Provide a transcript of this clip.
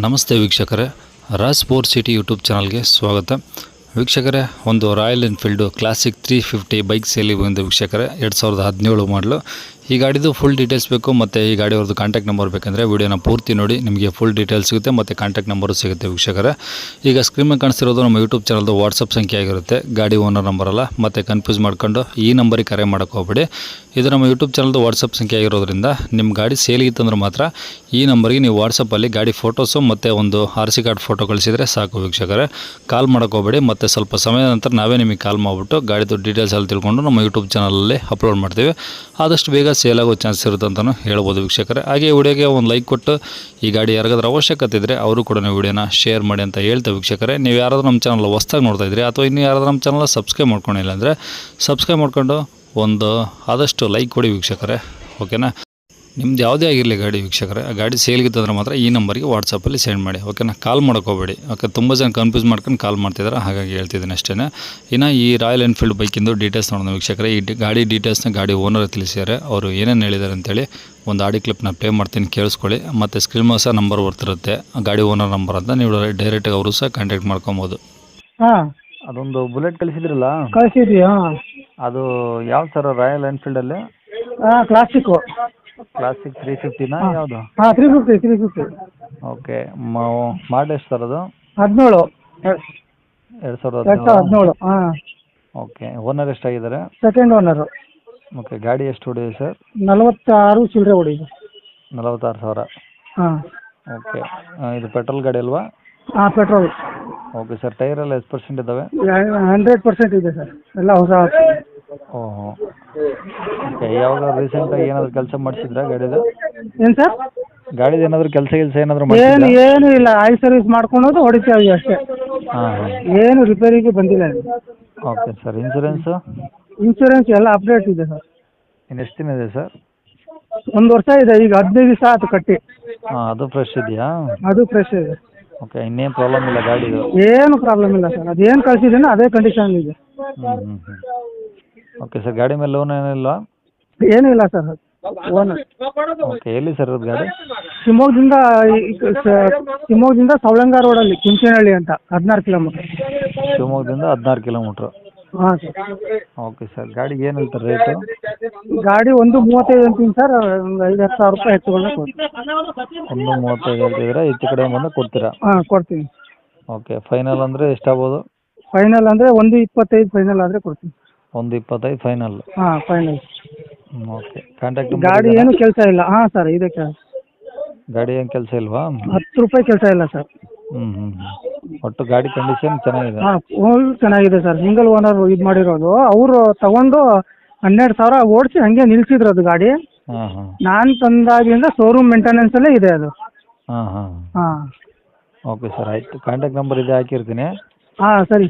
ನಮಸ್ತೆ ವೀಕ್ಷಕರೇ, Raj sports city YouTube ಚಾನಲ್ಗೆ ಸ್ವಾಗತ. ವೀಕ್ಷಕರೇ, ಒಂದು ರಾಯಲ್ ಎನ್ಫೀಲ್ಡು ಕ್ಲಾಸಿಕ್ 350 ಬೈಕ್ ಸೇಲಿಗೆ ಬಂದ ವೀಕ್ಷಕರೇ. 2017 ಮಾಡಲು. ಈ ಗಾಡಿದು ಫುಲ್ ಡೀಟೇಲ್ಸ್ ಬೇಕು ಮತ್ತು ಈ ಗಾಡಿಯವ್ರದ್ದು ಕಾಂಟ್ಯಾಕ್ಟ್ ನಂಬರ್ ಬೇಕಂದರೆ ವಿಡಿಯೋನ ಪೂರ್ತಿ ನೋಡಿ, ನಿಮಗೆ ಫುಲ್ ಡೀಟೇಲ್ಸ್ ಸಿಗುತ್ತೆ ಮತ್ತು ಕಾಂಟ್ಯಾಕ್ಟ್ ನಂಬರು ಸಿಗುತ್ತೆ ವೀಕ್ಷಕರೇ. ಈಗ ಸ್ಕ್ರೀನ್ ಮೇಲೆ ಕಾಣಿಸ್ತಿರೋದು ನಮ್ಮ ಯೂಟ್ಯೂಬ್ ಚಾನಲ್ದು ವಾಟ್ಸಪ್ ಸಂಖ್ಯೆ ಆಗಿರುತ್ತೆ, ಗಾಡಿ ಓನರ್ ನಂಬರ್ ಅಲ್ಲ. ಮತ್ತು ಕನ್ಫ್ಯೂಸ್ ಮಾಡ್ಕೊಂಡು ಈ ನಂಬರಿಗೆ ಕರೆ ಮಾಡೋಕ್ಕೆ ಹೋಗ್ಬೇಡಿ. ಇದು ನಮ್ಮ ಯೂಟ್ಯೂಬ್ ಚಾನಲ್ದು ವಾಟ್ಸಪ್ ಸಂಖ್ಯೆ ಆಗಿರೋದ್ರಿಂದ ನಿಮ್ಮ ಗಾಡಿ ಸೇಲಿಗಿತ್ತಂದ್ರೆ ಮಾತ್ರ ಈ ನಂಬರಿಗೆ ನೀವು ವಾಟ್ಸಪ್ಪಲ್ಲಿ ಗಾಡಿ ಫೋಟೋಸು ಮತ್ತು ಒಂದು RC ಕಾರ್ಡ್ ಫೋಟೋ ಕಳಿಸಿದರೆ ಸಾಕು ವೀಕ್ಷಕರೇ. ಕಾಲ್ ಮಾಡೋಕ್ಕೆ ಹೋಗ್ಬೇಡಿ. ಮತ್ತು ಸ್ವಲ್ಪ ಸಮಯದ ನಂತರ ನಾವೇ ನಿಮಗೆ ಕಾಲ್ ಮಾಡಿಬಿಟ್ಟು ಗಾಡಿದು ಡೀಟೇಲ್ಸ್ ಎಲ್ಲ ತಿಳ್ಕೊಂಡು ನಮ್ಮ ಯೂಟ್ಯೂಬ್ ಚಾನಲಲ್ಲಿ ಅಪ್ಲೋಡ್ ಮಾಡ್ತೀವಿ. ಆದಷ್ಟು ಬೇಗ ಸೇಲ್ ಆಗೋ ಚಾನ್ಸ್ ಇರುತ್ತೆ ಅಂತಲೂ ಹೇಳ್ಬೋದು ವೀಕ್ಷಕರೇ. ಹಾಗೆ ವಿಡಿಯೋಗೆ ಒಂದು ಲೈಕ್ ಕೊಟ್ಟು ಈ ಗಾಡಿ ಯಾರಿಗಾದ್ರೂ ಅವಶ್ಯಕತೆ ಇದ್ದರೆ ಅವರು ಕೂಡ ನೀವು ವಿಡಿಯೋನ ಶೇರ್ ಮಾಡಿ ಅಂತ ಹೇಳ್ತೇವೆ ವೀಕ್ಷಕರೇ. ನೀವು ಯಾರಾದರೂ ನಮ್ಮ ಚಾನಲ್ ಹೊಸ್ದಾಗಿ ನೋಡ್ತಾ ಇದ್ರಿ ಅಥವಾ ಇನ್ನೂ ಯಾರಾದರೂ ನಮ್ಮ ಚಾನಲ್ ಸಬ್ಸ್ಕ್ರೈಬ್ ಮಾಡ್ಕೊಂಡಿಲ್ಲ ಅಂದರೆ ಸಬ್ಸ್ಕ್ರೈಬ್ ಮಾಡ್ಕೊಂಡು ಒಂದು ಆದಷ್ಟು ಲೈಕ್ ಕೊಡಿ ವೀಕ್ಷಕರೇ, ಓಕೆನಾ. ನಿಮ್ದು ಯಾವುದೇ ಆಗಿರಲಿ ಗಾಡಿ ವೀಕ್ಷಕರೇ, ಆ ಗಾಡಿ ಸೇಲ್ಗಿತ್ತಂದ್ರೆ ಮಾತ್ರ ಈ ನಂಬರಿಗೆ ವಾಟ್ಸಪ್ಪಲ್ಲಿ ಸೆಂಡ್ ಮಾಡಿ, ಓಕೆನಾ. ಕಾಲ್ ಮಾಡೋಕೋಬೇಡಿ, ಓಕೆ. ತುಂಬ ಜನ ಕನ್ಫ್ಯೂಸ್ ಮಾಡ್ಕೊಂಡು ಕಾಲ್ ಮಾಡ್ತಿದ್ದಾರೆ, ಹಾಗಾಗಿ ಹೇಳ್ತಿದ್ದೀನಿ ಅಷ್ಟೇ. ಇನ್ನು ಈ ರಾಯಲ್ ಎನ್ಫೀಲ್ಡ್ ಬೈಕಿಂದು ಡೀಟೇಲ್ಸ್ ನೋಡೋಣ ವೀಕ್ಷಕರೇ. ಈ ಗಾಡಿ ಡೀಟೇಲ್ಸ್ನ ಗಾಡಿ ಓನರ್ ತಿಳಿಸಿದ್ದಾರೆ. ಅವರು ಏನೇನು ಹೇಳಿದ್ದಾರೆ ಅಂತೇಳಿ ಒಂದು ಆಡಿಯೋ ಕ್ಲಿಪ್ನ ಪ್ಲೇ ಮಾಡ್ತೀನಿ, ಕೇಳಿಸ್ಕೊಳ್ಳಿ. ಮತ್ತು ಸ್ಕ್ರೀನ್ ಮೇಲೆ ಸಹ ನಂಬರ್ ಬರ್ತಿರುತ್ತೆ, ಗಾಡಿ ಓನರ್ ನಂಬರ್ ಅಂತ. ನೀವು ಡೈರೆಕ್ಟಾಗಿ ಅವರು ಸಹ ಕಾಂಟ್ಯಾಕ್ಟ್ ಮಾಡ್ಕೊಬೋದು. ಹಾಂ, ಅದೊಂದು ಬುಲೆಟ್ ಕಳಿಸಿದ್ರಲ್ಲ, ಕಳಿಸಿದ್ವಿ. ಹಾಂ ಅದು ಯಾವ ಸರ್? ರಾಯಲ್ ಎನ್ಫೀಲ್ಡಲ್ಲಿ ಹಾಂ, ಕ್ಲಾಸಿಕ್ಕು. ಕ್ಲಾಸಿಕ್ 350ನಾ ಯಾವುದು? ಹಾಂ, 350. ಓಕೆ. ಮಾಡಲ್ ಎಷ್ಟು ಸರ್ ಅದು? 17. 2017. ಹಾಂ. ಓಕೆ. ಓನರ್ ಎಷ್ಟಾಗಿದ್ದಾರೆ? Second owner. ಓಕೆ. ಗಾಡಿ ಎಷ್ಟು ಹೊಡಿದೆ ಸರ್? 46 ಚಿಲ್ಲರೆ ಹೊಡಿದೆ. 46,000. ಹಾಂ. ಓಕೆ. ಇದು ಪೆಟ್ರೋಲ್ ಗಾಡಿ ಅಲ್ವಾ? ಹಾಂ, ಪೆಟ್ರೋಲ್. Okay sir. ಟೈರೆಲ್ಲ ಎಷ್ಟು ಪರ್ಸೆಂಟ್ ಇದ್ದಾವೆ? 100% ಇದೆ ಸರ್, ಎಲ್ಲ ಹೊಸ. ಓಹೋ. ಓಕೆ. ಯಾವಾಗ ರೀಸೆಂಟಾಗಿ ಏನಾದರೂ ಕೆಲಸ ಮಾಡಿಸಿದ್ರಾ ಗಾಡಿದು? ಏನು ಸರ್? ಗಾಡಿದು ಏನಾದರೂ ಕೆಲಸ ಏನಾದರೂ ಏನು ಮಾಡಿಸಿದ್ರಾ? ಏನು ಇಲ್ಲ, ಆಯಿಲ್ ಸರ್ವಿಸ್ ಮಾಡ್ಕೊಳೋದು ಹೊಡಿತೀವಿ ಅಷ್ಟೇ. ಹಾಂ ಹಾಂ. ಏನು ರಿಪೇರಿಗೆ ಬಂದಿಲ್ಲ. Okay sir. ಇನ್ಸೂರೆನ್ಸು? ಇನ್ಶೂರೆನ್ಸ್ ಎಲ್ಲ ಅಪ್ಡೇಟ್ ಇದೆ ಸರ್. ಇನ್ನು ಎಷ್ಟು ದಿನ ಇದೆ ಸರ್? 1 ವರ್ಷ ಇದೆ, ಈಗ 15 ದಿವಸ ಆಯ್ತು ಕಟ್ಟಿ. ಹಾಂ, ಅದು ಫ್ರೆಶ್ ಇದೆಯಾ? ಅದು ಫ್ರೆಶ್ ಇದೆ. ಓಕೆ. ಇನ್ನೇನು ಪ್ರಾಬ್ಲಮ್ ಇಲ್ಲ ಗಾಡಿದು? ಏನು ಪ್ರಾಬ್ಲಮ್ ಇಲ್ಲ ಸರ್, ಅದೇನು ಕಳಿಸಿದ್ದೀನೋ ಅದೇ ಕಂಡೀಷನ್ ಇದೆ. Okay sir. ಗಾಡಿ ಮೇಲೆ ಲೋನ್ ಏನಿಲ್ಲ? ಏನೂ ಇಲ್ಲ ಸರ್, ಓನರ್. ಓಕೆ. ಎಲ್ಲಿ ಸರ್ ಅದು ಗಾಡಿ? ಶಿವಮೊಗ್ಗದಿಂದ ಸವಳಂಗ ರೋಡಲ್ಲಿ ಕಿಂಚನಹಳ್ಳಿ ಅಂತ, 16 ಕಿಲೋಮೀಟರ್. ಶಿವಮೊಗ್ಗದಿಂದ 16 ಕಿಲೋಮೀಟ್ರು. ಹಾಂ ಸರ್. Okay sir. ಗಾಡಿಗೆ ಏನು ಹೇಳ್ತಾರೆ ರೇಟು? ಗಾಡಿ 1.35 ಅಂತೀನಿ ಸರ್, ಒಂದು 5,000 ರೂಪಾಯಿ ಹೆಚ್ಚುಕೊಂಡು ಕೊಡ್ತೀನಿ. 1.35 ಹೇಳ್ತಿದ್ದೀರಾ, ಹೆಚ್ಚು ಕಡೆ ಬಂದು ಕೊಡ್ತೀರಾ? ಹಾಂ, ಕೊಡ್ತೀನಿ. ಓಕೆ. ಫೈನಲ್ ಅಂದರೆ ಎಷ್ಟಾಗ್ಬೋದು? ಫೈನಲ್ ಅಂದರೆ 1.25 ಫೈನಲ್ ಆದರೆ ಕೊಡ್ತೀನಿ. 1.25 ಫೈನಲ್? ಹಾಂ, ಫೈನಲ್. ಓಕೆ. ಕಾಂಟ್ಯಾಕ್ಟ್ ಗಾಡಿ ನಂಬರ್? ಏನು ಕೆಲಸ ಇಲ್ಲ. ಹಾಂ ಸರ್, ಇದೆ ಕೆಲಸ. ಗಾಡಿ ಏನು ಕೆಲಸ ಇಲ್ವಾ? 10 ರೂಪಾಯಿ ಕೆಲಸ ಇಲ್ಲ ಸರ್. ಒಟ್ಟು ಗಾಡಿ ಕಂಡೀಷನ್ ಚೆನ್ನಾಗಿದೆ? ಹಾಂ, ಫುಲ್ ಚೆನ್ನಾಗಿದೆ ಸರ್. ಸಿಂಗಲ್ ಓನರ್ ಇದು ಮಾಡಿರೋದು. ಅವರು ತಗೊಂಡು 12,000 ಓಡಿಸಿ ಹಾಗೆ ನಿಲ್ಸಿದ್ರು ಅದು ಗಾಡಿ. ಹಾಂ ಹಾಂ. ನಾನು ತಂದಾಗಿಂದ ಶೋರೂಮ್ ಮೇಂಟೆನೆನ್ಸಲ್ಲೇ ಇದೆ ಅದು. ಹಾಂ ಹಾಂ. ಹಾಂ. ಓಕೆ ಸರ್, ಆಯಿತು. ಕಾಂಟ್ಯಾಕ್ಟ್ ನಂಬರ್ ಇದೆ, ಹಾಕಿರ್ತೀನಿ. ಹಾಂ, ಸರಿ.